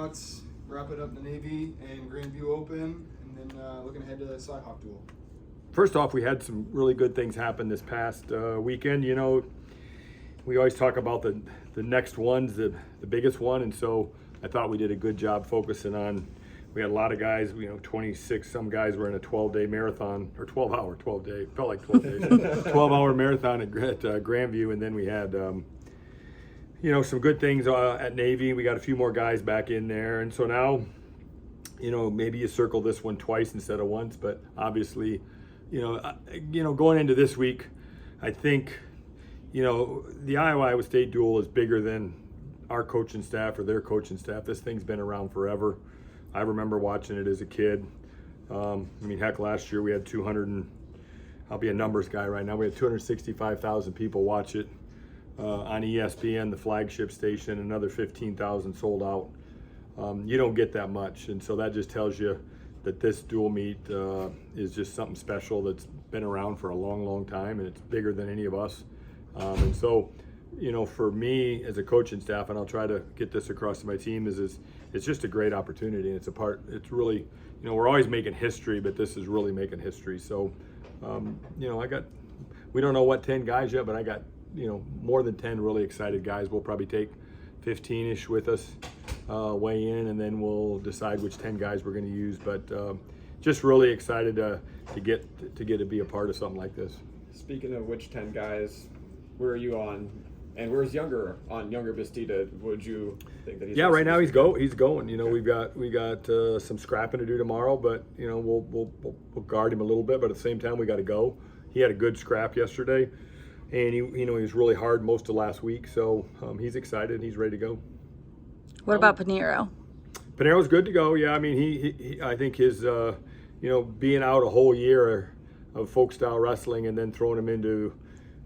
thoughts, wrap it up the Navy and Grandview Open, and then looking ahead to the Cyhawk duel. First off, we had some really good things happen this past weekend. You know, we always talk about the next ones, the biggest one, and so I thought we did a good job focusing on. We had a lot of guys, 26, some guys were in a 12-day marathon, or 12 day, felt like 12 days, 12-hour marathon at Grandview, and then we had, some good things at Navy. We got a few more guys back in there, and so now, maybe you circle this one twice instead of once, but obviously, going into this week, I think, the Iowa State duel is bigger than our coaching staff or their coaching staff. This thing's been around forever. I remember watching it as a kid. Heck, last year we had 200 and I'll be a numbers guy right now. We had 265,000 people watch it on ESPN, the flagship station. Another 15,000 sold out. You don't get that much, and so that just tells you that this dual meet is just something special that's been around for a long, long time, and it's bigger than any of us. And so, for me as a coaching staff, and I'll try to get this across to my team, is it's just a great opportunity. And it's really, we're always making history, but this is really making history. So, we don't know what 10 guys yet, but I got, more than 10 really excited guys. We'll probably take 15-ish with us, weigh in, and then we'll decide which 10 guys we're going to use. But just really excited to get to be a part of something like this. Speaking of which 10 guys, where are you on? And where's Younger on Younger Bastida? Would you think that he's? Yeah, right now he's going. Okay. We got some scrapping to do tomorrow, but we'll guard him a little bit. But at the same time, we got to go. He had a good scrap yesterday, and he was really hard most of last week. So he's excited. He's ready to go. What about Panero? Panero's good to go. Yeah, he I think his being out a whole year of folk style wrestling and then throwing him into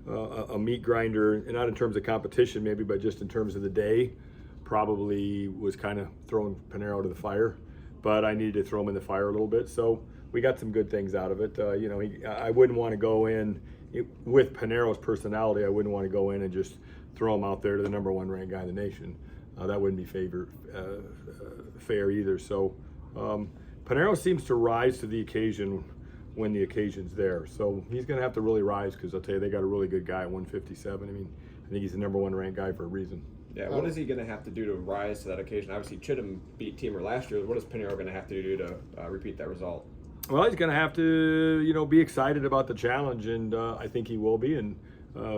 a meat grinder, and not in terms of competition maybe, but just in terms of the day, probably was kind of throwing Panero to the fire. But I needed to throw him in the fire a little bit, so we got some good things out of it. I wouldn't want to go in with Panero's personality. I wouldn't want to go in and just throw him out there to the number one ranked guy in the nation. That wouldn't be fair either. So Panero seems to rise to the occasion when the occasion's there. So he's going to have to really rise, because I'll tell you, they got a really good guy at 157. I think he's the number one ranked guy for a reason. Yeah, what is he going to have to do to rise to that occasion? Obviously, Chittum beat Teamer last year. What is Panero going to have to do to repeat that result? Well, he's going to have to, be excited about the challenge, and I think he will be. And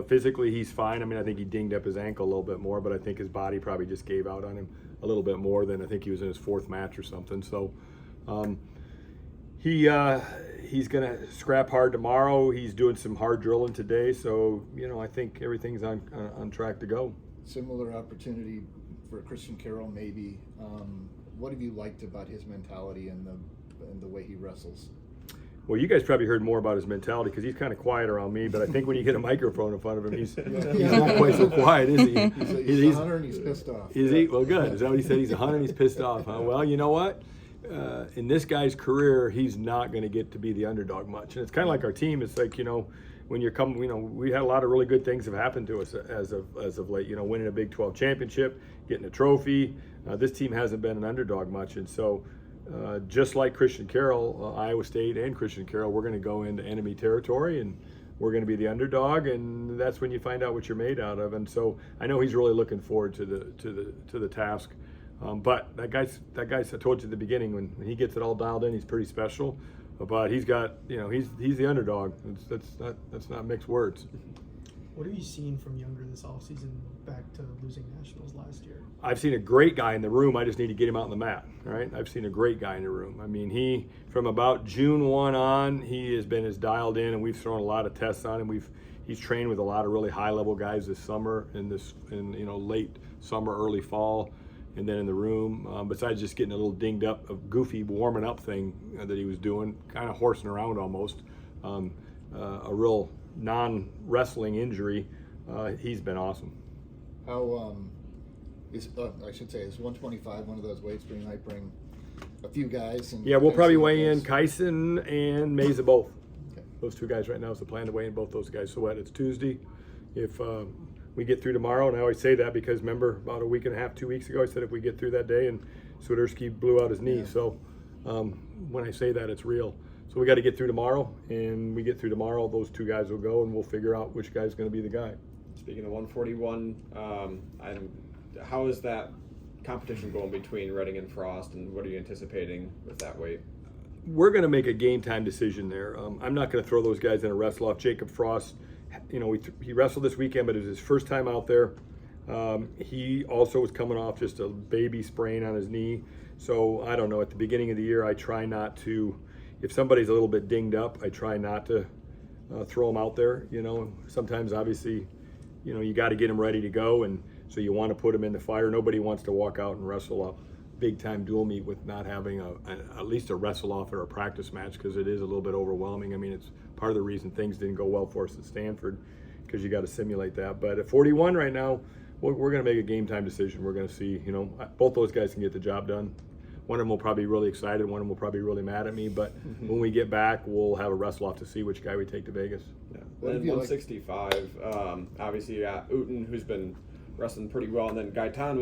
physically, he's fine. I think he dinged up his ankle a little bit more, but I think his body probably just gave out on him a little bit more than I think he was in his fourth match or something. So he's going to scrap hard tomorrow. He's doing some hard drilling today. So, I think everything's on track to go. Similar opportunity for Christian Carroll, maybe. What have you liked about his mentality and the way he wrestles? Well, you guys probably heard more about his mentality, because he's kind of quiet around me. But I think when you get a microphone in front of him, he's not quite so quiet, is he? He's a hunter and he's pissed off. Is he? Well, good. Is that what he said? He's a hunter and he's pissed off. Huh? Well, you know what? In this guy's career, he's not going to get to be the underdog much. And it's kind of like our team. It's like, when you're coming, we had a lot of really good things have happened to us as of late. Winning a Big 12 championship, getting a trophy. This team hasn't been an underdog much, and so just like Christian Carroll, Iowa State and Christian Carroll, we're going to go into enemy territory and we're going to be the underdog, and that's when you find out what you're made out of. And so I know he's really looking forward to the task. But that guy's I told you at the beginning, when he gets it all dialed in, he's pretty special. But he's got, he's the underdog. That's not mixed words. What have you seen from Younger this offseason back to losing nationals last year? I've seen a great guy in the room. I just need to get him out on the mat, right? I've seen a great guy in the room. he, from about June 1 on, he has been as dialed in, and we've thrown a lot of tests on him. He's trained with a lot of really high-level guys this summer, in late summer, early fall, and then in the room. Besides just getting a little dinged up, a goofy warming up thing that he was doing, kind of horsing around almost, a real non-wrestling injury. He's been awesome. How is 125 one of those weights where you might bring a few guys? And yeah, we'll probably weigh in Kyson and Mesa both. Okay. Those two guys right now is the plan, to weigh in both those guys. So it's Tuesday. If we get through tomorrow, and I always say that because remember about a week and a half, 2 weeks ago, I said if we get through that day and Swiderski blew out his knee. Yeah. So when I say that, it's real. So we got to get through tomorrow, and we get through tomorrow, those two guys will go, and we'll figure out which guy's going to be the guy. Speaking of 141, how is that competition going between Redding and Frost, and what are you anticipating with that weight? We're going to make a game time decision there. I'm not going to throw those guys in a wrestle off. Jacob Frost, he wrestled this weekend, but it was his first time out there. He also was coming off just a baby sprain on his knee. So I don't know, at the beginning of the year, I try not to, if somebody's a little bit dinged up, I try not to throw them out there. Sometimes obviously, you got to get them ready to go. And so you want to put them in the fire. Nobody wants to walk out and wrestle a big time dual meet with not having at least a wrestle off or a practice match, because it is a little bit overwhelming. I mean, it's part of the reason things didn't go well for us at Stanford, because you got to simulate that. But at 41 right now, we're going to make a game time decision. We're going to see, both those guys can get the job done. One of them will probably be really excited. One of them will probably be really mad at me. But when we get back, we'll have a wrestle off to see which guy we take to Vegas. Yeah. What And if you 165, obviously you got Uten, who's been wrestling pretty well, and then Gaitan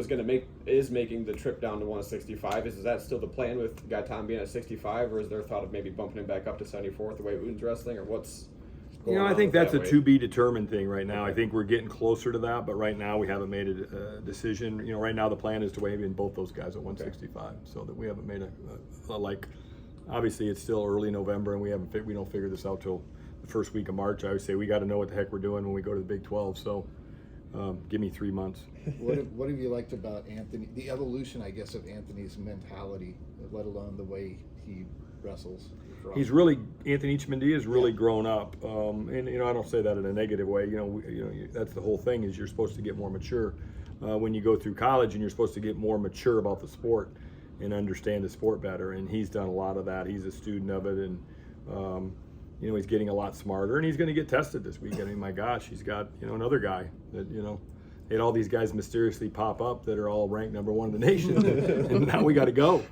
is making the trip down to 165. Is that still the plan with Gaitan being at 65, or is there a thought of maybe bumping him back up to 74 the way Uten's wrestling, or what's going on I think with that's that a weight? to be determined thing right now. I think we're getting closer to that, but right now we haven't made a decision. Right now the plan is to weigh in both those guys at 165, so that we haven't made obviously it's still early November and we don't figure this out till the first week of March. I would say we got to know what the heck we're doing when we go to the Big 12. So give me 3 months. What have you liked about Anthony, the evolution, I guess, of Anthony's mentality, let alone the way he wrestles? Anthony Ichmendi has really grown up, and I don't say that in a negative way. That's the whole thing, is you're supposed to get more mature when you go through college, and you're supposed to get more mature about the sport and understand the sport better. And he's done a lot of that. He's a student of it, and he's getting a lot smarter, and he's going to get tested this week. I mean, my gosh, he's got another guy that they had all these guys mysteriously pop up that are all ranked number 1 in the nation, and now we got to go.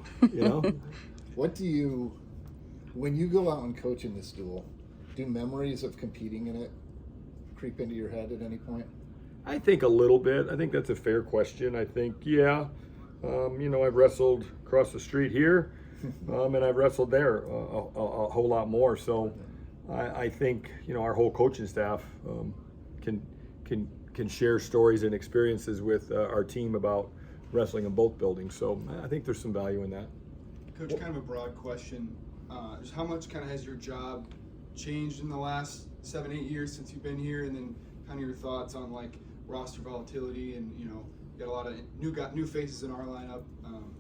What do you, when you go out and coach in this duel, do memories of competing in it creep into your head at any point? I think a little bit. I think that's a fair question. I think, yeah. I've wrestled across the street here, and I've wrestled there a whole lot more. So I think, our whole coaching staff can share stories and experiences with our team about wrestling in both buildings. So I think there's some value in that. Coach, kind of a broad question. Just how much kind of has your job changed in the last 7-8 years since you've been here, and then kind of your thoughts on roster volatility, and got a lot of new faces in our lineup.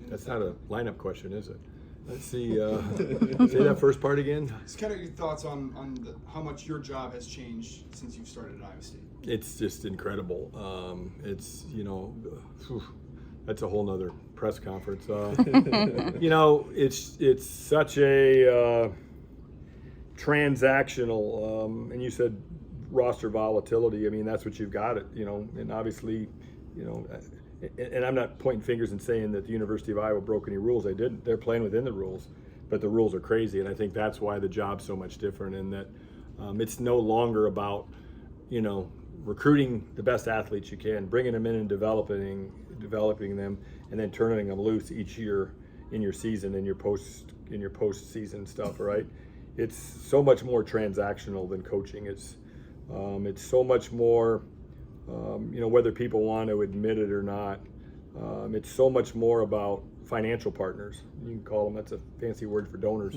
That's not a lineup question, is it? Let's see. Say that first part again. Just kind of your thoughts on how much your job has changed since you've started at Iowa State. It's just incredible. It's that's a whole nother press conference. It's such a transactional, and you said roster volatility. I mean, that's what you've got. And obviously, and I'm not pointing fingers and saying that the University of Iowa broke any rules. They didn't. They're playing within the rules, but the rules are crazy, and I think that's why the job's so much different. And that it's no longer about recruiting the best athletes you can, bringing them in and developing them, and then turning them loose each year in your season, in your postseason stuff. Right? It's so much more transactional than coaching. It's so much more. Whether people want to admit it or not, it's so much more about financial partners. You can call them, that's a fancy word for donors.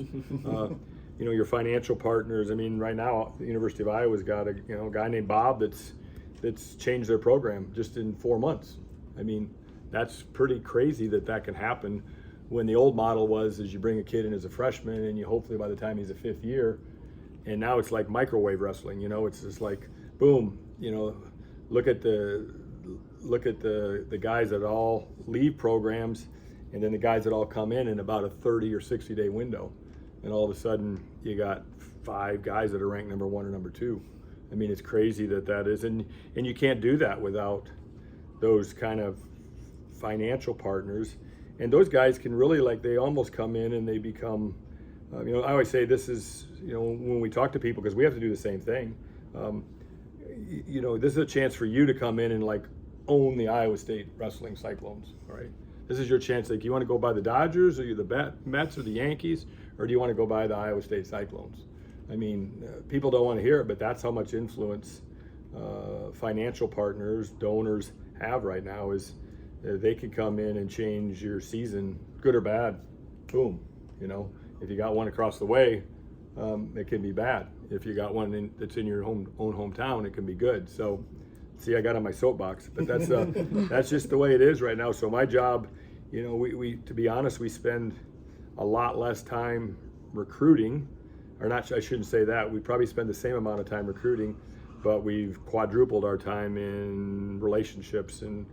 Your financial partners. I mean, right now, the University of Iowa's got a guy named Bob that's changed their program just in 4 months. I mean, that's pretty crazy that can happen, when the old model is you bring a kid in as a freshman and you hopefully by the time he's a 5th year, and now it's like microwave wrestling. It's just like boom. Look at the guys that all leave programs, and then the guys that all come in about a 30 or 60 day window, and all of a sudden you got 5 guys that are ranked number 1 or number 2. I mean, it's crazy that is, and you can't do that without those kind of financial partners. And those guys can really, they almost come in and they become, I always say this is, when we talk to people, because we have to do the same thing. This is a chance for you to come in and own the Iowa State wrestling Cyclones, all right? this is your chance. Like, you want to go by the Dodgers, or you the Mets, or the Yankees, or do you want to go by the Iowa State Cyclones? I mean, people don't want to hear it, but that's how much influence financial partners, donors have right now. Is they can come in and change your season, good or bad. Boom. You know, if you got one across the way, it can be bad. If you got one that's in your own hometown, it can be good. So, see, I got on my soapbox, but that's that's just the way it is right now. So my job, you know, we to be honest, we spend a lot less time recruiting, or not. I shouldn't say that. We probably spend the same amount of time recruiting, but we've quadrupled our time in relationships and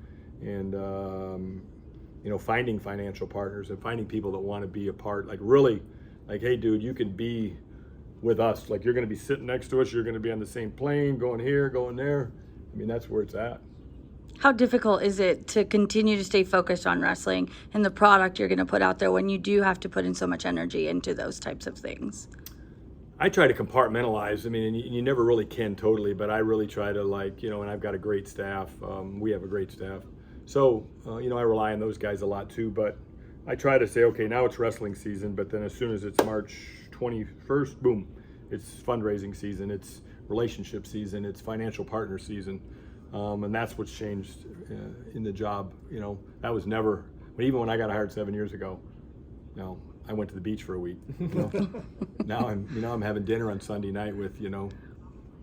you know, finding financial partners and finding people that want to be a part. Like, really, like, hey, dude, you can be with us. Like, you're going to be sitting next to us. You're going to be on the same plane, going here, going there. I mean, that's where it's at. How difficult is it to continue to stay focused on wrestling and the product you're going to put out there when you do have to put in so much energy into those types of things? I try to compartmentalize. I mean, and you never really can totally, but I really try to, like, you know, and I've got a great staff. We have a great staff. So, you know, I rely on those guys a lot too, but I try to say, okay, now it's wrestling season, but then as soon as it's March 21st, boom, it's fundraising season, it's relationship season, it's financial partner season. And that's what's changed in the job. You know, that was never, even when I got hired 7 years ago, you know, I went to the beach for a week. You know? Now I'm having dinner on Sunday night with, you know,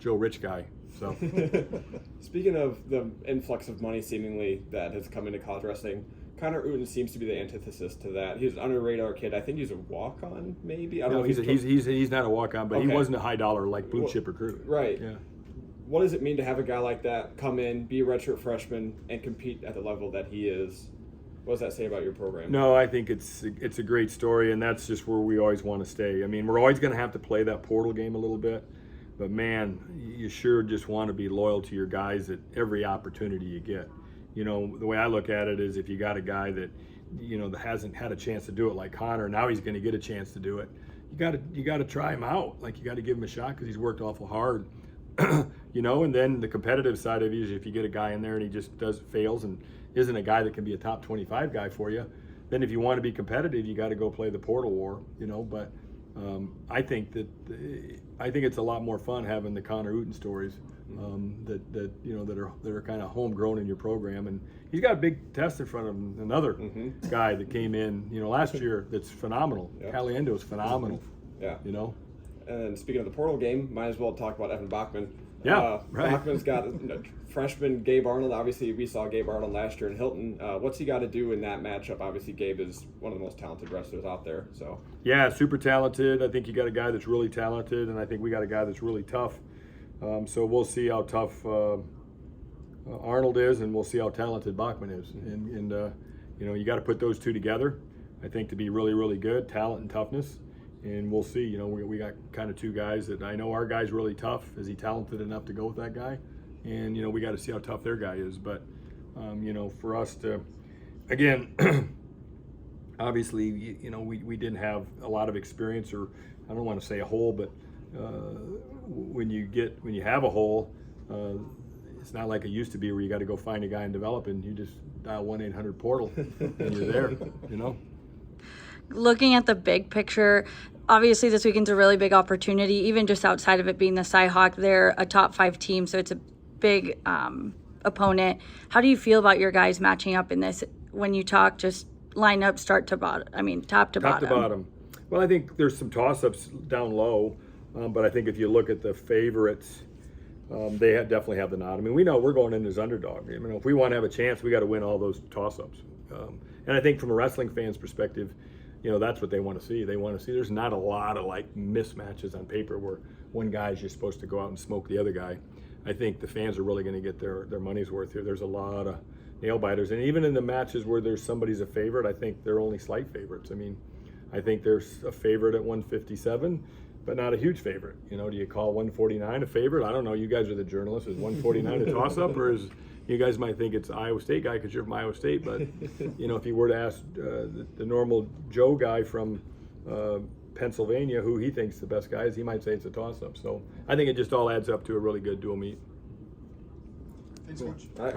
Joe Rich guy. So, speaking of the influx of money seemingly that has come into college wrestling, Connor Uten seems to be the antithesis to that. He's an under radar kid. I think he's a walk-on, maybe. I don't know. He's not a walk-on, but okay. He wasn't a high dollar like blue chip recruit. Right. Yeah. What does it mean to have a guy like that come in, be a redshirt freshman, and compete at the level that he is? What does that say about your program? No, I think it's a great story, and that's just where we always want to stay. I mean, we're always going to have to play that portal game a little bit, but man, you sure just want to be loyal to your guys at every opportunity you get. You know, the way I look at it is, if you got a guy that, you know, that hasn't had a chance to do it like Connor, now he's going to get a chance to do it. You got to try him out. Like, you got to give him a shot because he's worked awful hard. You know, and then the competitive side of it is, if you get a guy in there and he just fails and isn't a guy that can be a top 25 guy for you, then if you want to be competitive, you got to go play the portal war, you know. But I think it's a lot more fun having the Connor Uten stories that you know, that are kind of homegrown in your program. And he's got a big test in front of him. Another guy that came in, you know, last year that's phenomenal. Yep. Caliendo is phenomenal. Yeah. You know. And speaking of the portal game, might as well talk about Evan Bachman. Yeah, right. Bachman's got freshman Gabe Arnold. Obviously, we saw Gabe Arnold last year in Hilton. What's he got to do in that matchup? Obviously, Gabe is one of the most talented wrestlers out there. So yeah, super talented. I think you got a guy that's really talented, and I think we got a guy that's really tough. So we'll see how tough Arnold is, and we'll see how talented Bachman is. And you know, you got to put those two together, I think, to be really, really good, talent and toughness. And we'll see. You know, we got kind of two guys that I know our guy's really tough. Is he talented enough to go with that guy? And, you know, we got to see how tough their guy is. But, you know, for us to, again, obviously, you know, we didn't have a lot of experience, or I don't want to say a hole, but when you have a hole, it's not like it used to be where you got to go find a guy and develop, and you just dial 1-800-PORTAL and you're there, you know? Looking at the big picture, obviously this weekend's a really big opportunity, even just outside of it being the Cyhawk. They're a top 5 team, so it's a big opponent. How do you feel about your guys matching up in this when you talk just line up start to bottom? I mean, top to bottom. Top to bottom. Well, I think there's some toss-ups down low, but I think if you look at the favorites, they definitely have the nod. I mean, we know we're going in as underdog. I mean, if we want to have a chance, we got to win all those toss-ups. And I think from a wrestling fan's perspective, you know, that's what they want to see. They want to see there's not a lot of like mismatches on paper where one guy's just supposed to go out and smoke the other guy. I think the fans are really going to get their money's worth here. There's a lot of nail biters, and even in the matches where somebody's a favorite, I think they're only slight favorites. I mean, I think there's a favorite at 157, but not a huge favorite. You know, do you call 149 a favorite? I don't know. You guys are the journalists. Is 149 a toss-up, or is you guys might think it's Iowa State guy because you're from Iowa State, but you know, if you were to ask the normal Joe guy from Pennsylvania who he thinks the best guy is, he might say it's a toss-up. So I think it just all adds up to a really good dual meet. Thanks so much. All right.